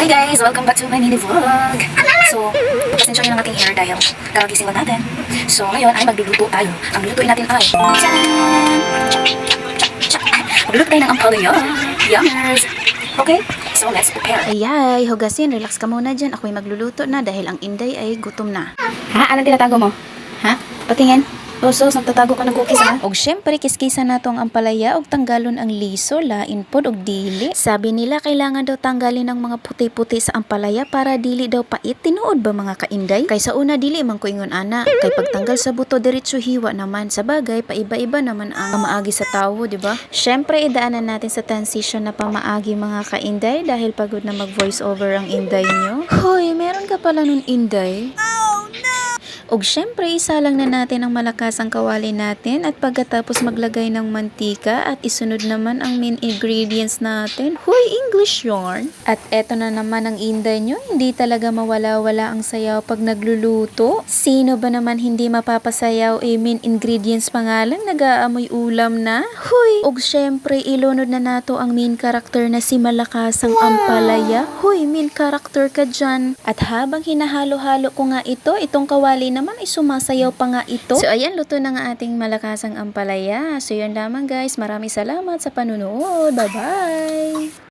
Hi guys! Welcome back to my mini vlog! So, pasensya nyo ng ating hair dahil kakagising lang natin. So, ngayon ay magluluto tayo. Ang lulutuin natin ay tcharan! Magluluto tayo ng ampalaya. Yummers! Okay, so let's prepare. Ayay, hugasin, relax ka muna dyan. Ako'y magluluto na dahil ang Inday ay gutom na. Ha? Anong tinatago mo? Ha? Patingin. Oh, sos, nagtatago ka ng cookies ha? Og syempre, kiskisan nato ang ampalaya og tanggalon ang liso, lain pod og dili. Sabi nila kailangan daw tanggalin ang mga puti-puti sa ampalaya para dili daw pait. Tinuod ba mga kainday? Kay sa una dili man ko ingon ana. Kay pagtanggal sa buto diretso hiwa naman. Sa bagay, paiba-iba naman ang maagi sa tawo, di ba? Syempre, idaanan natin sa transition na pamaagi mga kainday dahil pagod na mag-voice over ang Inday nyo. Hoy, meron ka pala nun Inday? Og syempre, isalang na natin ang malakasang kawali natin at pagkatapos maglagay ng mantika at isunod naman ang main ingredients natin. Huy, English yarn! At eto na naman ang Inday nyo, hindi talaga mawala-wala ang sayaw pag nagluluto. Sino ba naman hindi mapapasayaw main ingredients pa nga lang, nag-aamoy ulam na? Huy! Og syempre, ilunod na nato ang main character na si Malakasang Ampalaya. Huy, main character ka dyan. At habang hinahalo-halo ko nga itong kawali naman ay sumasayaw pa nga ito. So ayan, luto na nga ating Malakasang Ampalaya. So yun lamang guys, maraming salamat sa panunood. Bye-bye!